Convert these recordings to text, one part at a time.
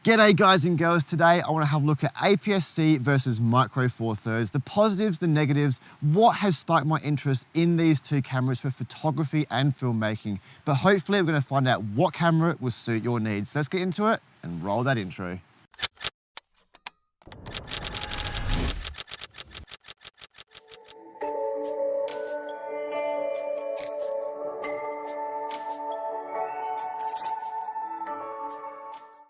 G'day guys and girls, today I want to have a look at APS-C versus Micro Four Thirds, the positives, the negatives, what has sparked my interest in these two cameras for photography and filmmaking. But hopefully we're going to find out what camera will suit your needs. So let's get into it and roll that intro.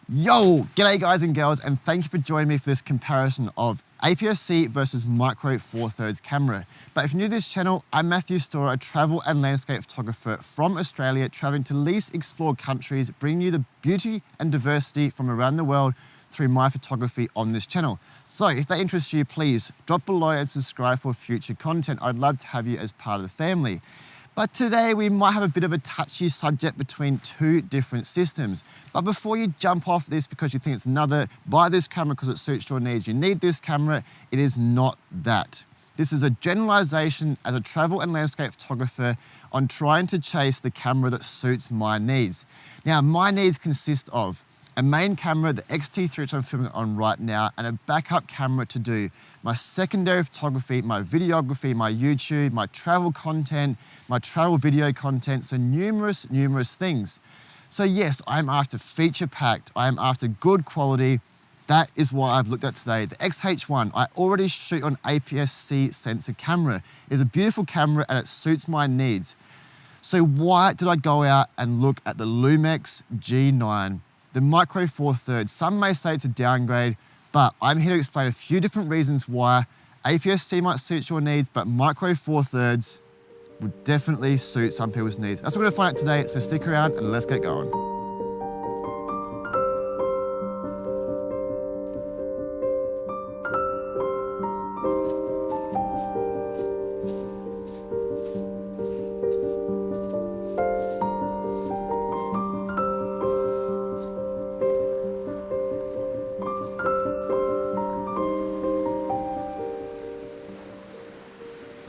Yo, g'day guys and girls, and thank you for joining me for this comparison of APS-C versus Micro Four Thirds camera. But if you're new to this channel, I'm Matthew Storer, a travel and landscape photographer from Australia, traveling to least explored countries, bringing you the beauty and diversity from around the world through my photography on this channel. So if that interests you, please drop below and subscribe for future content. I'd love to have you as part of the family. But today we might have a bit of a touchy subject between two different systems. But before you jump off this because you think it's another, buy this camera because it suits your needs, you need this camera, it is not that. This is a generalization as a travel and landscape photographer on trying to chase the camera that suits my needs. Now, my needs consist of a main camera, the X-T3, which I'm filming on right now, and a backup camera to do my secondary photography, my videography, my YouTube, my travel content, my travel video content, so numerous things. So yes, I'm after feature-packed, I'm after good quality. That is what I've looked at today. The X-H1, I already shoot on APS-C sensor camera. It's a beautiful camera and it suits my needs. So why did I go out and look at the Lumix G9? The Micro Four Thirds. Some may say it's a downgrade, but I'm here to explain a few different reasons why APS-C might suit your needs, but Micro Four Thirds would definitely suit some people's needs. That's what we're gonna find out today, so stick around and let's get going.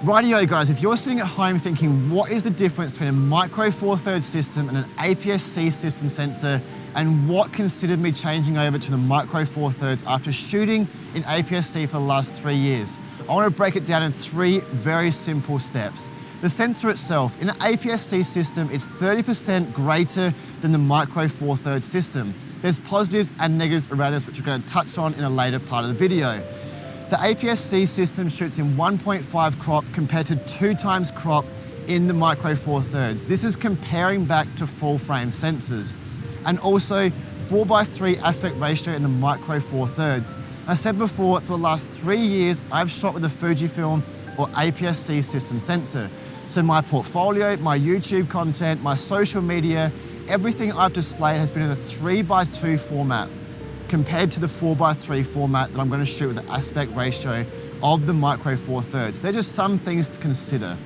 Rightio guys, if you're sitting at home thinking, what is the difference between a Micro Four Thirds system and an APS-C system sensor, and what considered me changing over to the Micro Four Thirds after shooting in APS-C for the last 3 years? I want to break it down in 3 very simple steps. The sensor itself, in an APS-C system, it's 30% greater than the Micro Four Thirds system. There's positives and negatives around this, which we're going to touch on in a later part of the video. The APS-C system shoots in 1.5 crop compared to 2 times crop in the Micro Four Thirds. This is comparing back to full frame sensors. And also 4:3 aspect ratio in the Micro Four Thirds. I said before, for the last 3 years, I've shot with a Fujifilm or APS-C system sensor. So my portfolio, my YouTube content, my social media, everything I've displayed has been in a 3:2 format, compared to the 4:3 format that I'm going to shoot with the aspect ratio of the Micro Four Thirds. They're just some things to consider.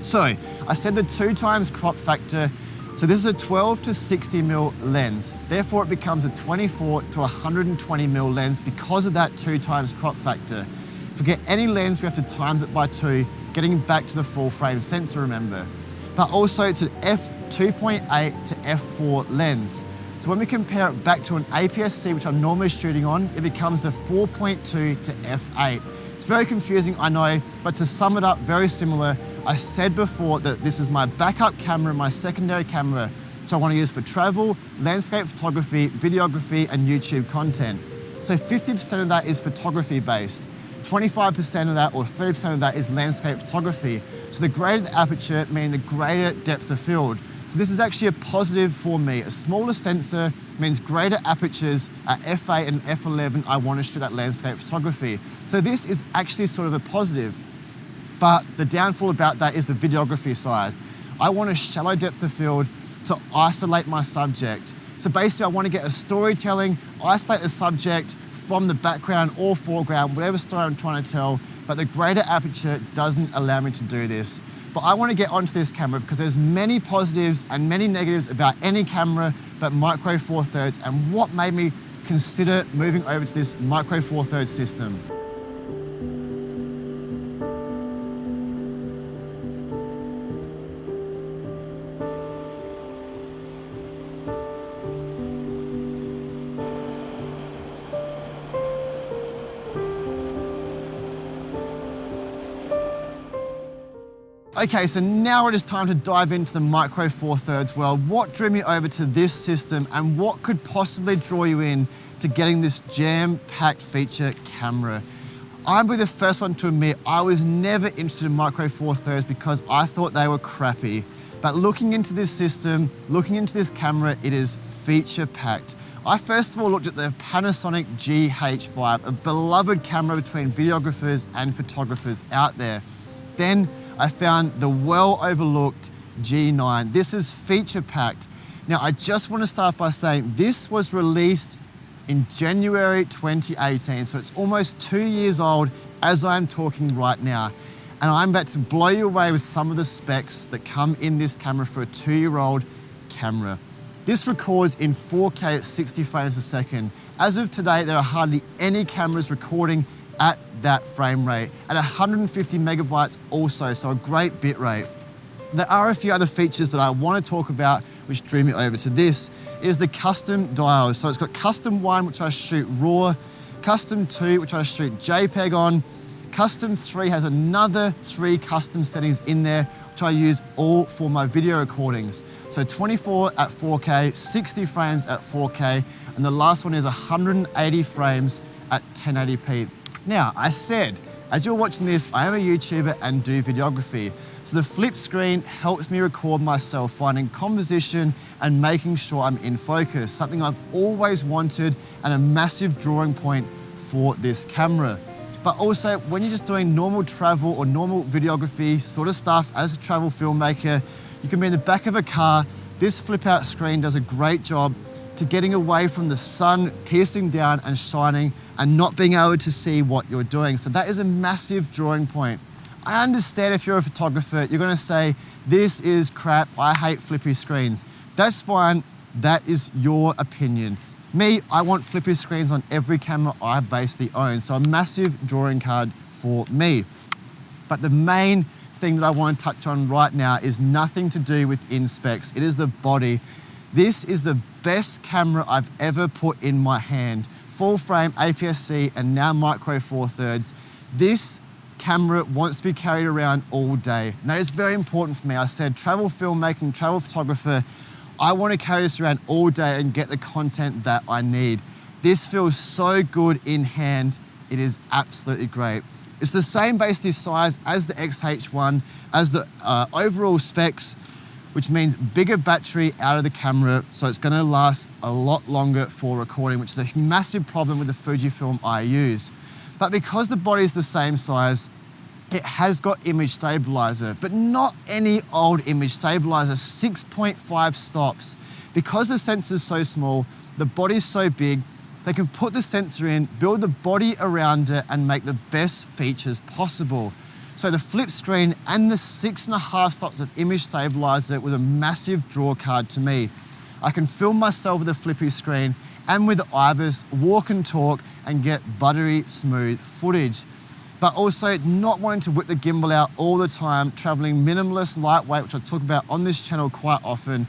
So I said the 2 times crop factor. So this is a 12 to 60 mil lens. Therefore it becomes a 24 to 120 mil lens because of that 2 times crop factor. Forget any lens, we have to times it by 2, getting back to the full frame sensor, remember. But also it's an f2.8 to f4 lens. So when we compare it back to an APS-C, which I'm normally shooting on, it becomes a 4.2 to f8. It's very confusing, I know, but to sum it up, very similar. I said before that this is my backup camera, my secondary camera, which I want to use for travel, landscape photography, videography, and YouTube content. So 50% of that is photography based. 25% of that or 30% of that is landscape photography. So the greater the aperture, meaning the greater depth of field. So this is actually a positive for me. A smaller sensor means greater apertures at f8 and f11. I want to shoot that landscape photography. So this is actually sort of a positive. But the downfall about that is the videography side. I want a shallow depth of field to isolate my subject. So basically I want to get a storytelling, isolate the subject from the background or foreground, whatever story I'm trying to tell, but the greater aperture doesn't allow me to do this. But I want to get onto this camera because there's many positives and many negatives about any camera but Micro Four Thirds, and what made me consider moving over to this Micro Four Thirds system. Okay, so now it is time to dive into the Micro Four Thirds world. What drew me over to this system and what could possibly draw you in to getting this jam-packed feature camera? I'm be the first one to admit I was never interested in Micro Four Thirds because I thought they were crappy. But looking into this system, looking into this camera, it is feature-packed. I first of all looked at the Panasonic GH5, a beloved camera between videographers and photographers out there. Then I found the well-overlooked G9. This is feature-packed. Now, I just want to start by saying this was released in January 2018, so it's almost 2 years old as I'm talking right now. And I'm about to blow you away with some of the specs that come in this camera for a 2-year-old camera. This records in 4K at 60 frames a second. As of today, there are hardly any cameras recording at that frame rate, at 150 megabytes also, so a great bit rate. There are a few other features that I want to talk about which drew me over to this. It is the custom dials. So it's got custom 1, which I shoot RAW, custom 2, which I shoot JPEG on, custom 3 has another 3 custom settings in there, which I use all for my video recordings. So 24 at 4K, 60 frames at 4K, and the last one is 180 frames at 1080p. Now, I said, as you're watching this, I am a YouTuber and do videography. So the flip screen helps me record myself, finding composition and making sure I'm in focus, something I've always wanted and a massive drawing point for this camera. But also, when you're just doing normal travel or normal videography sort of stuff as a travel filmmaker, you can be in the back of a car. This flip out screen does a great job to getting away from the sun piercing down and shining and not being able to see what you're doing. So that is a massive drawing point. I understand if you're a photographer, you're gonna say, this is crap, I hate flippy screens. That's fine, that is your opinion. Me, I want flippy screens on every camera I basically own, so a massive drawing card for me. But the main thing that I want to touch on right now is nothing to do with in-specs, it is the body. This is the best camera I've ever put in my hand. Full frame, APS-C, and now Micro Four Thirds. This camera wants to be carried around all day. And that is very important for me. I said travel filmmaking, travel photographer, I want to carry this around all day and get the content that I need. This feels so good in hand. It is absolutely great. It's the same basically size as the X-H1, as the overall specs, which means bigger battery out of the camera, so it's gonna last a lot longer for recording, which is a massive problem with the Fujifilm I use. But because the body is the same size, it has got image stabilizer, but not any old image stabilizer, 6.5 stops. Because the sensor is so small, the body's so big, they can put the sensor in, build the body around it, and make the best features possible. So the flip screen and the 6.5 stops of image stabilizer was a massive draw card to me. I can film myself with a flippy screen and with the IBIS, walk and talk, and get buttery smooth footage. But also not wanting to whip the gimbal out all the time, traveling minimalist, lightweight, which I talk about on this channel quite often.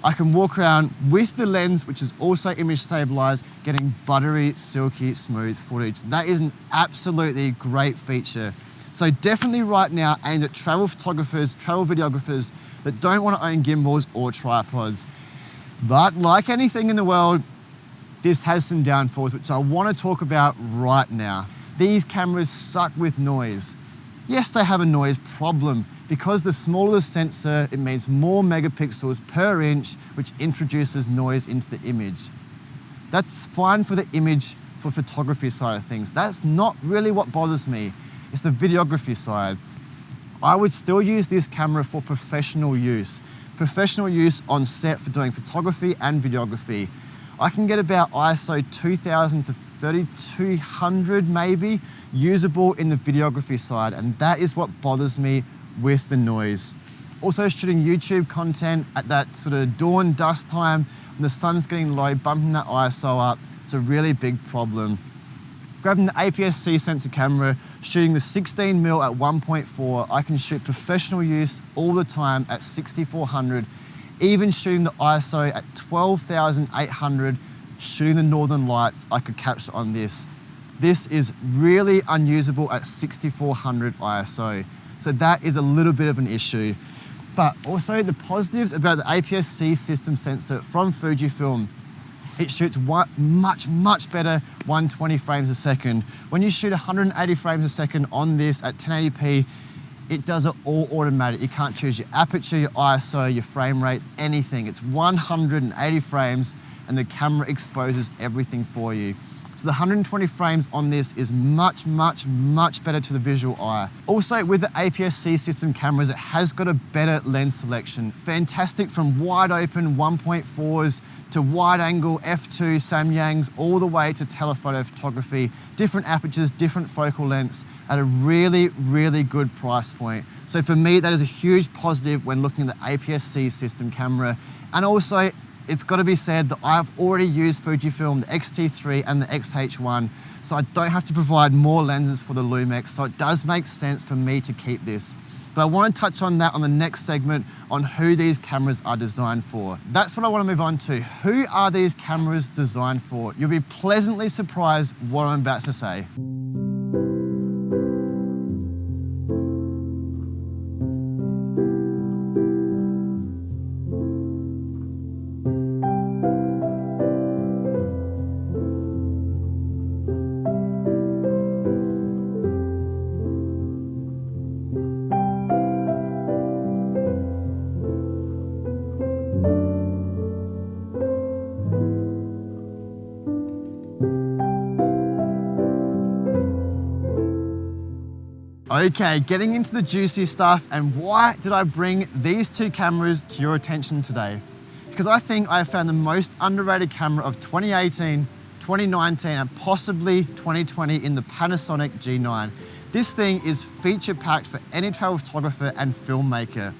I can walk around with the lens, which is also image stabilized, getting buttery, silky, smooth footage. That is an absolutely great feature. So definitely right now aimed at travel photographers, travel videographers that don't want to own gimbals or tripods. But like anything in the world, this has some downfalls, which I want to talk about right now. These cameras suck with noise. Yes, they have a noise problem. Because the smaller the sensor, it means more megapixels per inch, which introduces noise into the image. That's fine for the image for photography side of things. That's not really what bothers me. It's the videography side. I would still use this camera for professional use. Professional use on set for doing photography and videography. I can get about ISO 2000 to 3200 maybe, usable in the videography side, and that is what bothers me with the noise. Also shooting YouTube content at that sort of dawn dusk time when the sun's getting low, bumping that ISO up, it's a really big problem. Grabbing the APS-C sensor camera, shooting the 16mm at 1.4, I can shoot professional use all the time at 6400, even shooting the ISO at 12,800, shooting the Northern Lights, I could capture on this. This is really unusable at 6400 ISO. So that is a little bit of an issue. But also the positives about the APS-C system sensor from Fujifilm, it shoots much better 120 frames a second. When you shoot 180 frames a second on this at 1080p, it does it all automatic. You can't choose your aperture, your ISO, your frame rate, anything. It's 180 frames and the camera exposes everything for you. So the 120 frames on this is much better to the visual eye. Also with the APS-C system cameras, it has got a better lens selection. Fantastic from wide open 1.4s to wide angle f2 Samyangs, all the way to telephoto photography, different apertures, different focal lengths at a really good price point. So for me, that is a huge positive when looking at the APS-C system camera. And also, it's got to be said that I've already used Fujifilm, the X-T3 and the X-H1, so I don't have to provide more lenses for the Lumix, so it does make sense for me to keep this. But I want to touch on that on the next segment on who these cameras are designed for. That's what I want to move on to. Who are these cameras designed for? You'll be pleasantly surprised what I'm about to say. Okay, getting into the juicy stuff, and why did I bring these two cameras to your attention today? Because I think I have found the most underrated camera of 2018, 2019, and possibly 2020 in the Panasonic G9. This thing is feature packed for any travel photographer and filmmaker.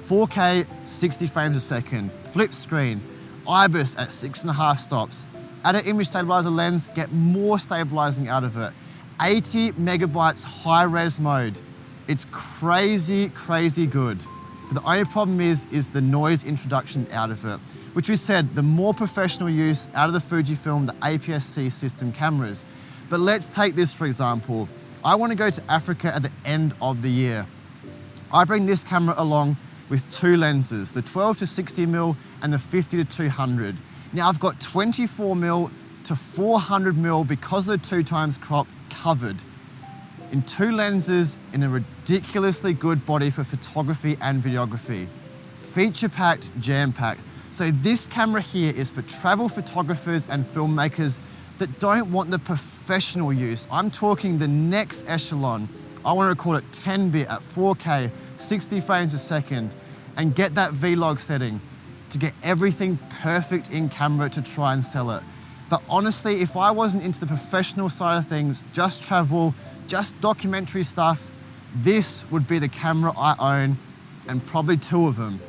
4K, 60 frames a second, flip screen, IBIS at 6.5 stops. Add an image stabilizer lens, get more stabilizing out of it. 80 megabytes high res mode. It's crazy good. But the only problem is the noise introduction out of it, which we said, the more professional use out of the Fujifilm, the APS-C system cameras. But let's take this for example. I want to go to Africa at the end of the year. I bring this camera along with two lenses, the 12 to 60mm and the 50 to 200. Now I've got 24mm to 400mm because of the 2x crop covered in two lenses in a ridiculously good body for photography and videography. Feature packed, jam packed. So this camera here is for travel photographers and filmmakers that don't want the professional use. I'm talking the next echelon. I want to record at 10-bit at 4K, 60 frames a second, and get that vlog setting to get everything perfect in camera to try and sell it. But honestly, if I wasn't into the professional side of things, just travel, just documentary stuff, this would be the camera I own, and probably two of them.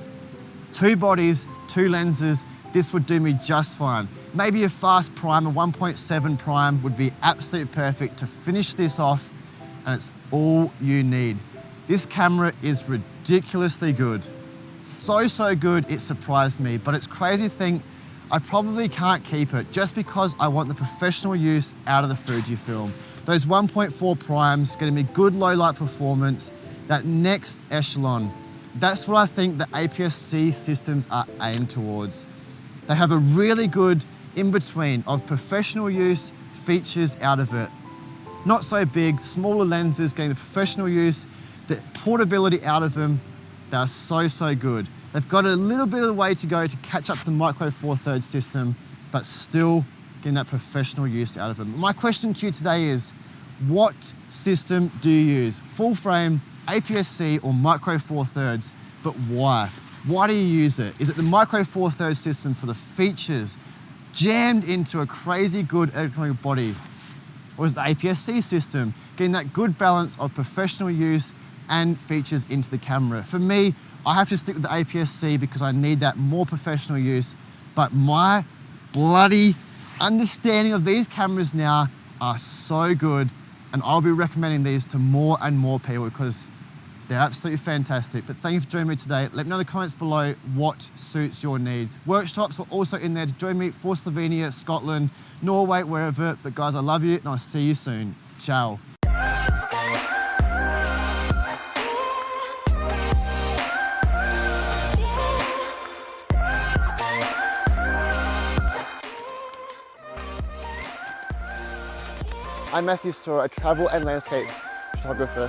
Two bodies, two lenses, this would do me just fine. Maybe a fast prime, a 1.7 prime would be absolutely perfect to finish this off, and it's all you need. This camera is ridiculously good. So good, it surprised me, but it's crazy to think I probably can't keep it just because I want the professional use out of the Fujifilm. Those 1.4 primes getting me good low light performance, that next echelon. That's what I think the APS-C systems are aimed towards. They have a really good in-between of professional use, features out of it. Not so big, smaller lenses getting the professional use, the portability out of them. They are so good. They've got a little bit of the way to go to catch up to the Micro Four Thirds system, but still getting that professional use out of them. My question to you today is, what system do you use? Full frame, APS-C, or Micro Four Thirds? But why? Why do you use it? Is it the Micro Four Thirds system for the features jammed into a crazy good electronic body? Or is it the APS-C system getting that good balance of professional use and features into the camera? For me, I have to stick with the APS-C because I need that more professional use, but my bloody understanding of these cameras now are so good, and I'll be recommending these to more and more people because they're absolutely fantastic. But thank you for joining me today. Let me know in the comments below what suits your needs. Workshops are also in there to join me for Slovenia, Scotland, Norway, wherever. But guys, I love you and I'll see you soon. Ciao. I'm Matthew Store, a travel and landscape photographer.